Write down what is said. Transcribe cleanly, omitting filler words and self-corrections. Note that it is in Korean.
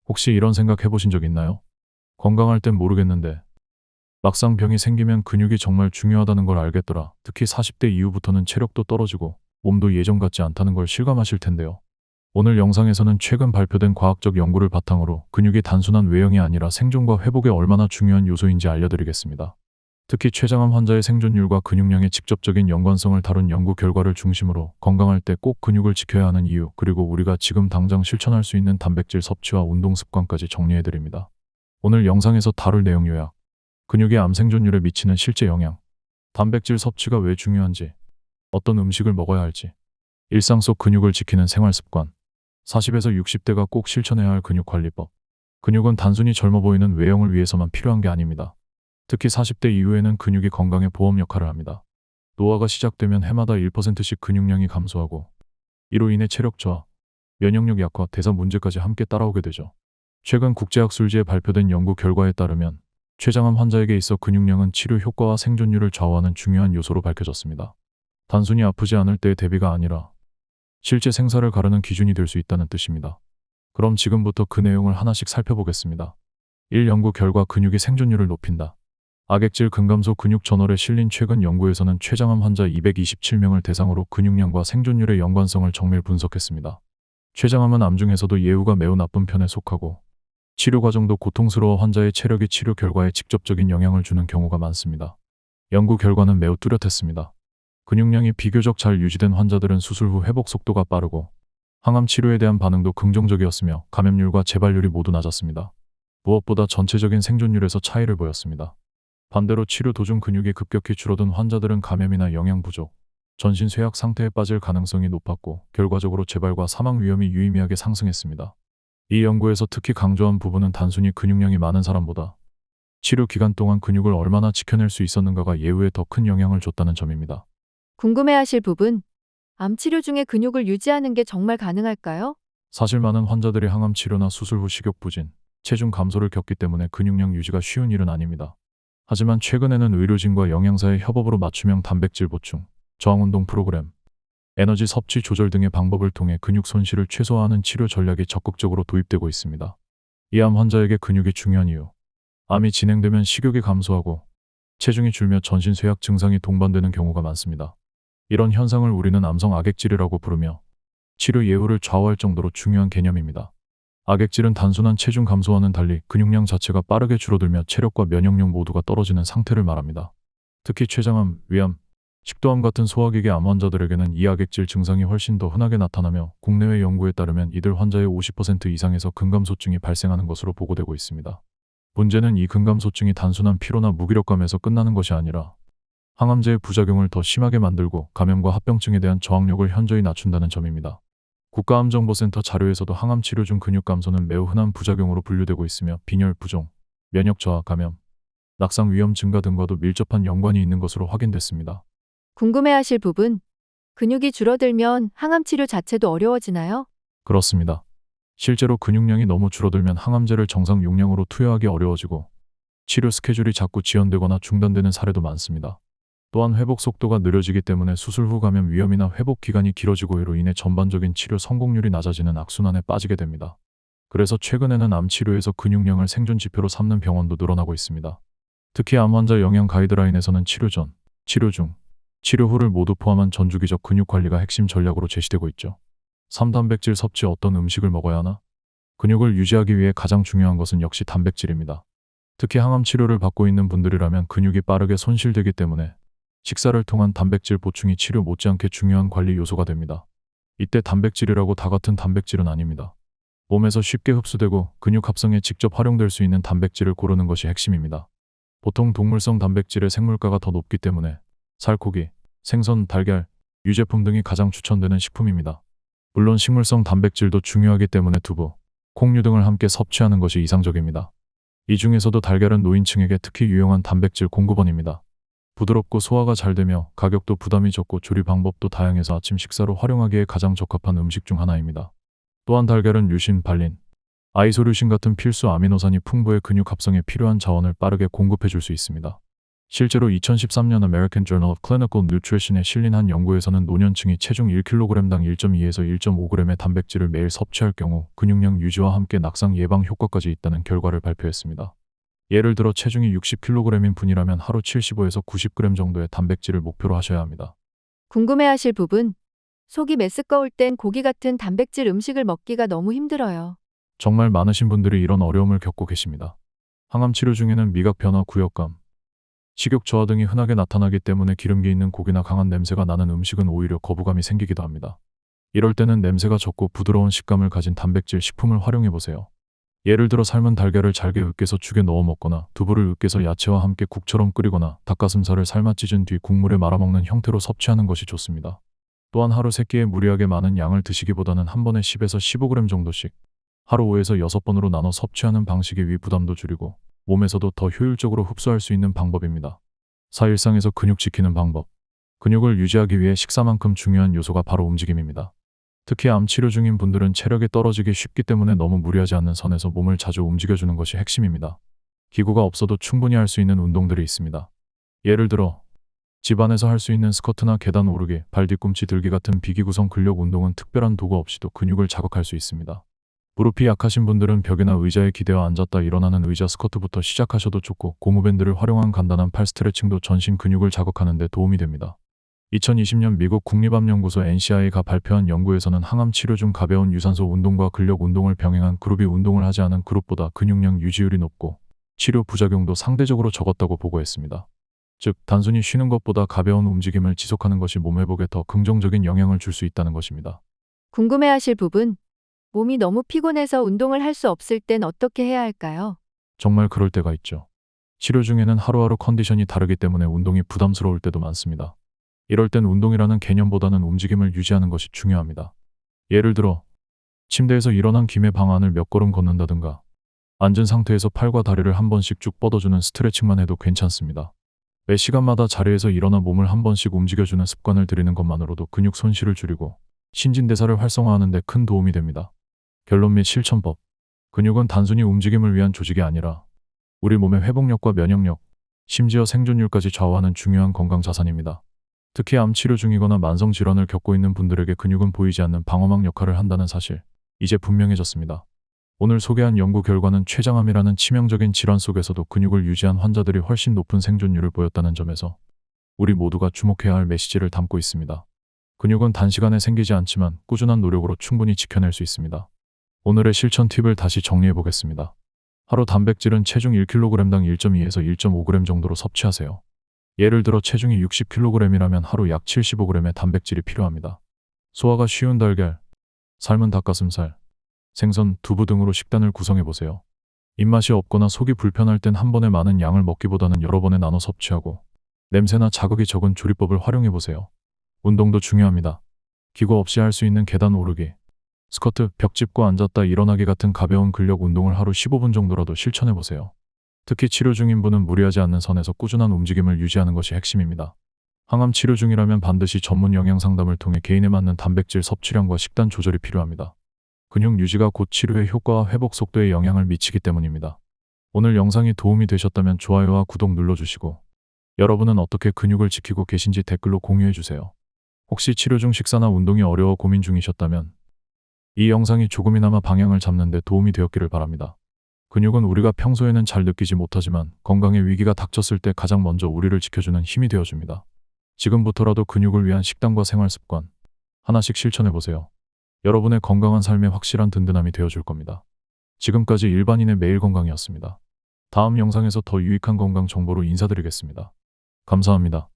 혹시 이런 생각 해보신 적 있나요? 건강할 땐 모르겠는데 막상 병이 생기면 근육이 정말 중요하다는 걸 알겠더라. 특히 40대 이후부터는 체력도 떨어지고 몸도 예전 같지 않다는 걸 실감하실 텐데요. 오늘 영상에서는 최근 발표된 과학적 연구를 바탕으로 근육이 단순한 외형이 아니라 생존과 회복에 얼마나 중요한 요소인지 알려드리겠습니다. 특히 췌장암 환자의 생존율과 근육량의 직접적인 연관성을 다룬 연구 결과를 중심으로 건강할 때 꼭 근육을 지켜야 하는 이유, 그리고 우리가 지금 당장 실천할 수 있는 단백질 섭취와 운동 습관까지 정리해드립니다. 오늘 영상에서 다룰 내용 요약, 근육의 암 생존율에 미치는 실제 영향, 단백질 섭취가 왜 중요한지, 어떤 음식을 먹어야 할지, 일상 속 근육을 지키는 생활 습관, 40에서 60대가 꼭 실천해야 할 근육 관리법. 근육은 단순히 젊어 보이는 외형을 위해서만 필요한 게 아닙니다. 특히 40대 이후에는 근육이 건강의 보험 역할을 합니다. 노화가 시작되면 해마다 1%씩 근육량이 감소하고 이로 인해 체력 저하, 면역력 약화, 대사 문제까지 함께 따라오게 되죠. 최근 국제학술지에 발표된 연구 결과에 따르면 췌장암 환자에게 있어 근육량은 치료 효과와 생존율을 좌우하는 중요한 요소로 밝혀졌습니다. 단순히 아프지 않을 때의 대비가 아니라 실제 생사를 가르는 기준이 될 수 있다는 뜻입니다. 그럼 지금부터 그 내용을 하나씩 살펴보겠습니다. 1. 연구 결과 근육이 생존율을 높인다. 악액질 근감소 근육 저널에 실린 최근 연구에서는 췌장암 환자 227명을 대상으로 근육량과 생존율의 연관성을 정밀 분석했습니다. 췌장암은 암 중에서도 예후가 매우 나쁜 편에 속하고 치료 과정도 고통스러워 환자의 체력이 치료 결과에 직접적인 영향을 주는 경우가 많습니다. 연구 결과는 매우 뚜렷했습니다. 근육량이 비교적 잘 유지된 환자들은 수술 후 회복 속도가 빠르고 항암 치료에 대한 반응도 긍정적이었으며 감염률과 재발률이 모두 낮았습니다. 무엇보다 전체적인 생존율에서 차이를 보였습니다. 반대로 치료 도중 근육이 급격히 줄어든 환자들은 감염이나 영양 부족, 전신 쇠약 상태에 빠질 가능성이 높았고 결과적으로 재발과 사망 위험이 유의미하게 상승했습니다. 이 연구에서 특히 강조한 부분은 단순히 근육량이 많은 사람보다 치료 기간 동안 근육을 얼마나 지켜낼 수 있었는가가 예후에 더 큰 영향을 줬다는 점입니다. 궁금해하실 부분, 암 치료 중에 근육을 유지하는 게 정말 가능할까요? 사실 많은 환자들이 항암 치료나 수술 후 식욕 부진, 체중 감소를 겪기 때문에 근육량 유지가 쉬운 일은 아닙니다. 하지만 최근에는 의료진과 영양사의 협업으로 맞춤형 단백질 보충, 저항운동 프로그램, 에너지 섭취 조절 등의 방법을 통해 근육 손실을 최소화하는 치료 전략이 적극적으로 도입되고 있습니다. 이 암 환자에게 근육이 중요한 이유, 암이 진행되면 식욕이 감소하고 체중이 줄며 전신 쇠약 증상이 동반되는 경우가 많습니다. 이런 현상을 우리는 암성 악액질이라고 부르며 치료 예후를 좌우할 정도로 중요한 개념입니다. 악액질은 단순한 체중 감소와는 달리 근육량 자체가 빠르게 줄어들며 체력과 면역력 모두가 떨어지는 상태를 말합니다. 특히 췌장암, 위암, 식도암 같은 소화기계 암 환자들에게는 이 악액질 증상이 훨씬 더 흔하게 나타나며 국내외 연구에 따르면 이들 환자의 50% 이상에서 근감소증이 발생하는 것으로 보고되고 있습니다. 문제는 이 근감소증이 단순한 피로나 무기력감에서 끝나는 것이 아니라 항암제의 부작용을 더 심하게 만들고 감염과 합병증에 대한 저항력을 현저히 낮춘다는 점입니다. 국가암정보센터 자료에서도 항암 치료 중 근육 감소는 매우 흔한 부작용으로 분류되고 있으며 빈혈, 부종, 면역 저하, 감염, 낙상 위험 증가 등과도 밀접한 연관이 있는 것으로 확인됐습니다. 궁금해하실 부분, 근육이 줄어들면 항암 치료 자체도 어려워지나요? 그렇습니다. 실제로 근육량이 너무 줄어들면 항암제를 정상 용량으로 투여하기 어려워지고 치료 스케줄이 자꾸 지연되거나 중단되는 사례도 많습니다. 또한 회복 속도가 느려지기 때문에 수술 후 감염 위험이나 회복 기간이 길어지고 이로 인해 전반적인 치료 성공률이 낮아지는 악순환에 빠지게 됩니다. 그래서 최근에는 암 치료에서 근육량을 생존 지표로 삼는 병원도 늘어나고 있습니다. 특히 암 환자 영양 가이드라인에서는 치료 전, 치료 중, 치료 후를 모두 포함한 전주기적 근육 관리가 핵심 전략으로 제시되고 있죠. 3. 단백질 섭취. 어떤 음식을 먹어야 하나? 근육을 유지하기 위해 가장 중요한 것은 역시 단백질입니다. 특히 항암 치료를 받고 있는 분들이라면 근육이 빠르게 손실되기 때문에 식사를 통한 단백질 보충이 치료 못지않게 중요한 관리 요소가 됩니다. 이때 단백질이라고 다 같은 단백질은 아닙니다. 몸에서 쉽게 흡수되고 근육 합성에 직접 활용될 수 있는 단백질을 고르는 것이 핵심입니다. 보통 동물성 단백질의 생물가가 더 높기 때문에 살코기, 생선, 달걀, 유제품 등이 가장 추천되는 식품입니다. 물론 식물성 단백질도 중요하기 때문에 두부, 콩류 등을 함께 섭취하는 것이 이상적입니다. 이 중에서도 달걀은 노인층에게 특히 유용한 단백질 공급원입니다. 부드럽고 소화가 잘 되며 가격도 부담이 적고 조리 방법도 다양해서 아침 식사로 활용하기에 가장 적합한 음식 중 하나입니다. 또한 달걀은 류신, 발린, 아이소류신 같은 필수 아미노산이 풍부해 근육 합성에 필요한 자원을 빠르게 공급해 줄 수 있습니다. 실제로 2013년 American Journal of Clinical Nutrition에 실린 한 연구에서는 노년층이 체중 1kg당 1.2에서 1.5g의 단백질을 매일 섭취할 경우 근육량 유지와 함께 낙상 예방 효과까지 있다는 결과를 발표했습니다. 예를 들어 체중이 60kg인 분이라면 하루 75에서 90g 정도의 단백질을 목표로 하셔야 합니다. 궁금해하실 부분. 속이 메스꺼울 땐 고기 같은 단백질 음식을 먹기가 너무 힘들어요. 정말 많으신 분들이 이런 어려움을 겪고 계십니다. 항암 치료 중에는 미각 변화, 구역감, 식욕 저하 등이 흔하게 나타나기 때문에 기름기 있는 고기나 강한 냄새가 나는 음식은 오히려 거부감이 생기기도 합니다. 이럴 때는 냄새가 적고 부드러운 식감을 가진 단백질 식품을 활용해 보세요. 예를 들어 삶은 달걀을 잘게 으깨서 죽에 넣어 먹거나 두부를 으깨서 야채와 함께 국처럼 끓이거나 닭가슴살을 삶아 찢은 뒤 국물에 말아먹는 형태로 섭취하는 것이 좋습니다. 또한 하루 3끼에 무리하게 많은 양을 드시기보다는 한 번에 10에서 15g 정도씩 하루 5에서 6번으로 나눠 섭취하는 방식이 위 부담도 줄이고 몸에서도 더 효율적으로 흡수할 수 있는 방법입니다. 4. 일상에서 근육 지키는 방법. 근육을 유지하기 위해 식사만큼 중요한 요소가 바로 움직임입니다. 특히 암 치료 중인 분들은 체력이 떨어지기 쉽기 때문에 너무 무리하지 않는 선에서 몸을 자주 움직여주는 것이 핵심입니다. 기구가 없어도 충분히 할 수 있는 운동들이 있습니다. 예를 들어 집 안에서 할 수 있는 스쿼트나 계단 오르기, 발 뒤꿈치 들기 같은 비기구성 근력 운동은 특별한 도구 없이도 근육을 자극할 수 있습니다. 무릎이 약하신 분들은 벽이나 의자에 기대어 앉았다 일어나는 의자 스쿼트부터 시작하셔도 좋고 고무밴드를 활용한 간단한 팔 스트레칭도 전신 근육을 자극하는 데 도움이 됩니다. 2020년 미국 국립암연구소 NCI가 발표한 연구에서는 항암 치료 중 가벼운 유산소 운동과 근력 운동을 병행한 그룹이 운동을 하지 않은 그룹보다 근육량 유지율이 높고 치료 부작용도 상대적으로 적었다고 보고했습니다. 즉, 단순히 쉬는 것보다 가벼운 움직임을 지속하는 것이 몸 회복에 더 긍정적인 영향을 줄 수 있다는 것입니다. 궁금해하실 부분. 몸이 너무 피곤해서 운동을 할 수 없을 땐 어떻게 해야 할까요? 정말 그럴 때가 있죠. 치료 중에는 하루하루 컨디션이 다르기 때문에 운동이 부담스러울 때도 많습니다. 이럴 땐 운동이라는 개념보다는 움직임을 유지하는 것이 중요합니다. 예를 들어 침대에서 일어난 김에 방 안을 몇 걸음 걷는다든가 앉은 상태에서 팔과 다리를 한 번씩 쭉 뻗어주는 스트레칭만 해도 괜찮습니다. 매 시간마다 자리에서 일어나 몸을 한 번씩 움직여주는 습관을 들이는 것만으로도 근육 손실을 줄이고 신진대사를 활성화하는 데 큰 도움이 됩니다. 결론 및 실천법. 근육은 단순히 움직임을 위한 조직이 아니라 우리 몸의 회복력과 면역력, 심지어 생존율까지 좌우하는 중요한 건강 자산입니다. 특히 암 치료 중이거나 만성 질환을 겪고 있는 분들에게 근육은 보이지 않는 방어막 역할을 한다는 사실, 이제 분명해졌습니다. 오늘 소개한 연구 결과는 췌장암이라는 치명적인 질환 속에서도 근육을 유지한 환자들이 훨씬 높은 생존율을 보였다는 점에서 우리 모두가 주목해야 할 메시지를 담고 있습니다. 근육은 단시간에 생기지 않지만 꾸준한 노력으로 충분히 지켜낼 수 있습니다. 오늘의 실천 팁을 다시 정리해 보겠습니다. 하루 단백질은 체중 1kg당 1.2에서 1.5g 정도로 섭취하세요. 예를 들어 체중이 60kg이라면 하루 약 75g의 단백질이 필요합니다. 소화가 쉬운 달걀, 삶은 닭가슴살, 생선, 두부 등으로 식단을 구성해 보세요. 입맛이 없거나 속이 불편할 땐 한 번에 많은 양을 먹기보다는 여러 번에 나눠 섭취하고 냄새나 자극이 적은 조리법을 활용해 보세요. 운동도 중요합니다. 기구 없이 할 수 있는 계단 오르기, 스쿼트, 벽 짚고 앉았다 일어나기 같은 가벼운 근력 운동을 하루 15분 정도라도 실천해 보세요. 특히 치료 중인 분은 무리하지 않는 선에서 꾸준한 움직임을 유지하는 것이 핵심입니다. 항암 치료 중이라면 반드시 전문 영양 상담을 통해 개인에 맞는 단백질 섭취량과 식단 조절이 필요합니다. 근육 유지가 곧 치료의 효과와 회복 속도에 영향을 미치기 때문입니다. 오늘 영상이 도움이 되셨다면 좋아요와 구독 눌러주시고 여러분은 어떻게 근육을 지키고 계신지 댓글로 공유해주세요. 혹시 치료 중 식사나 운동이 어려워 고민 중이셨다면 이 영상이 조금이나마 방향을 잡는 데 도움이 되었기를 바랍니다. 근육은 우리가 평소에는 잘 느끼지 못하지만 건강의 위기가 닥쳤을 때 가장 먼저 우리를 지켜주는 힘이 되어줍니다. 지금부터라도 근육을 위한 식단과 생활 습관 하나씩 실천해보세요. 여러분의 건강한 삶에 확실한 든든함이 되어줄 겁니다. 지금까지 일반인의 매일 건강이었습니다. 다음 영상에서 더 유익한 건강 정보로 인사드리겠습니다. 감사합니다.